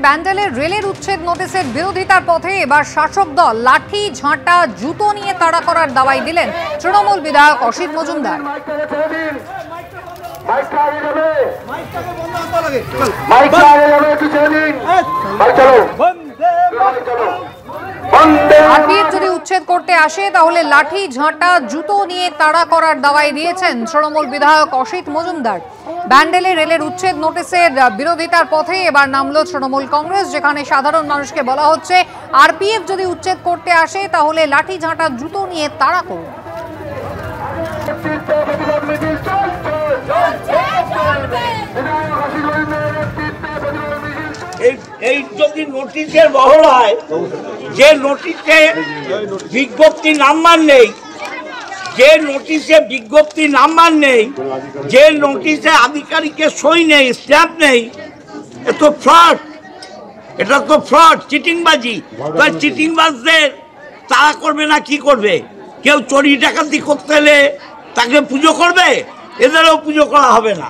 ব্যান্ডেলের রেলের উচ্ছেদ নোটিশের বিরোধিতার পথে এবার শাসক দল লাঠি ঝাঁটা জুতো নিয়ে তাড়া করার দাওয়াই দিলেন তৃণমূল বিধায়ক অসিত মজুমদার। আরপিএফ যদি উচ্ছেদ করতে আসে তাহলে লাঠি ঝাঁটা জুতো নিয়ে তাড়া করার দাওয়াই দিয়েছেন তৃণমূল বিধায়ক অসিত মজুমদার। ব্যান্ডেলে রেলের উচ্ছেদ নোটিশের বিরোধিতার পথে এবার নামলো তৃণমূল কংগ্রেস, যেখানে সাধারণ মানুষকে বলা হচ্ছে আরপিএফ যদি উচ্ছেদ করতে আসে তাহলে লাঠি ঝাঁটা জুতো নিয়ে তাড়া করুন। এই যদি নোটিশের বহল হয়, যে নোটিশে বিজ্ঞপ্তি নাম্বার নেই, যে নোটিশে বিজ্ঞপ্তি নাম্বার নেই, যে নোটিশে আধিকারিকের সই নেই, স্ট্যাম্প নেই, এ তো ফ্রড, এটা তো ফ্রড, চিটিংবাজি। চিটিংবাজদের তারা করবে না কি করবে? কেউ চুরি ডাকাতি করতে এলে তাকে পুজো করবে? এদেরও পুজো করা হবে না।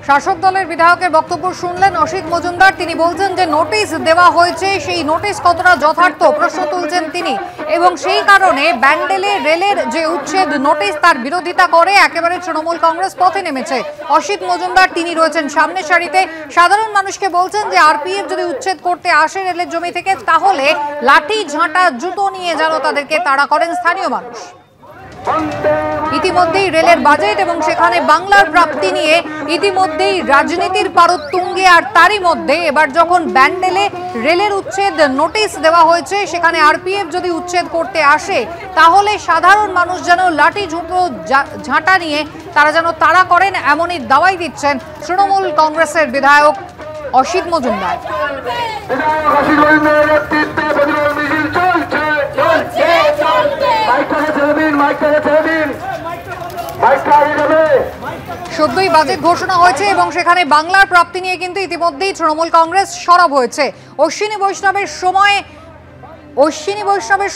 শাসক দলের বিধায়কের বক্তব্য শুনলেন অসিত মজুমদার। তিনি বলছেন যে নোটিশ দেওয়া হয়েছে, সেই নোটিশ কতটা যথার্থ প্রশ্ন তুলছেন তিনি, এবং সেই কারণে ব্যান্ডেলে রেলের যে উচ্ছেদ নোটিশ তার বিরোধিতা করে একেবারে তৃণমূল কংগ্রেস পথে নেমেছে। অসিত মজুমদার তিনি রয়েছেন সামনের সারিতে, সাধারণ মানুষকে বলছেন যে আরপিএফ যদি উচ্ছেদ করতে আসে রেলের জমি থেকে তাহলে লাঠি ঝাঁটা জুতো নিয়ে যেন তাদেরকে তাড়া করেন স্থানীয় মানুষ। ইতিমধ্যেই রেলের বাজেট এবং সেখানে বাংলার প্রাপ্তি নিয়ে ইতিমধ্যেই রাজনীতির পারদ তুঙ্গে, আর তারই মধ্যে এবার যখন ব্যান্ডেলে রেলের উচ্ছেদ নোটিশ দেওয়া হয়েছে, সেখানে আরপিএফ যদি উচ্ছেদ করতে আসে তাহলে সাধারণ মানুষ যেন লাঠি ঝুঁটো ঝাঁটা নিয়ে তারা যেন তাড়া করেন, এমনই দাওয়াই দিচ্ছেন তৃণমূল কংগ্রেসের বিধায়ক অসিত মজুমদার। সদ্যই বাজেট ঘোষণা হয়েছে এবং সেখানে বাংলার প্রাপ্তি নিয়ে কিন্তু ইতিমধ্যেই তৃণমূল কংগ্রেস সরব হয়েছে। অশ্বিনী বৈষ্ণবের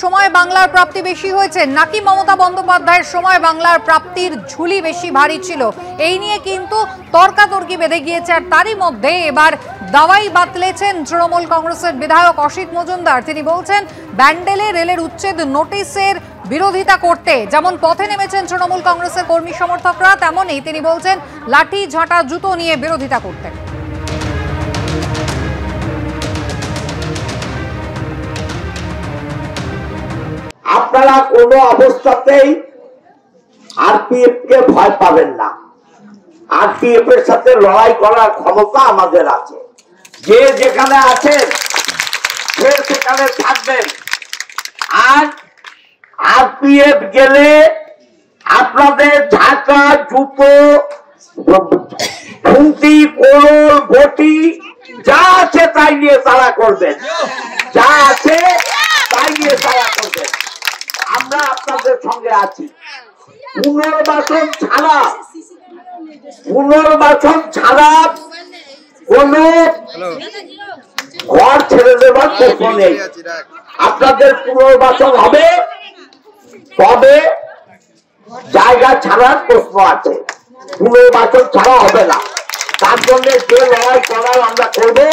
সময় বাংলার প্রাপ্তি বেশি হয়েছে নাকি মমতা বন্দ্যোপাধ্যায়ের সময় বাংলার প্রাপ্তির ঝুলি বেশি ভারী ছিল, এই নিয়ে কিন্তু তর্কাতর্কি বেঁধে গিয়েছে। আর তারই মধ্যে এবার দাওয়াই বাতলেছেন তৃণমূল কংগ্রেসের বিধায়ক অসিত মজুমদার। তিনি বলছেন ব্যান্ডেলে রেলের উচ্ছেদ নোটিশের বিরোধিতা করতে যেমন পথে নেমেছেন তৃণমূল কংগ্রেসের কর্মী সমর্থকরা, তেমনই তিনি বলছেন লাঠি ঝাঁটা জুতো নিয়ে বিরোধিতা করতে। আপনারা কোনো অবস্থাতেই আরপিএফ কে ভয় পাবেন না। আরপিএফ এর সাথে লড়াই করার ক্ষমতা আমাদের আছে। যে যেখানে আছেন সে সেখানে থাকবেন। আর আরপিএফ গেলে আপনাদের ঝাঁটা জুতো খুঁটি কোড়ল বটি যা আছে তাই নিয়ে তারা করবেন, যা আছে তাই নিয়ে তারা করবেন। আমরা আপনাদের সঙ্গে আছি। পুনর্বাসন ছাড়া কোন ঘর ছেড়ে দেওয়ার প্রশ্ন নেই। আপনাদের পুনর্বাসন হবে, তবে জায়গা ছাড়ার প্রশ্ন আছে। পুনর্বাসন ছাড়া হবে না। তার জন্য যে লড়াই করার আমরা করবো।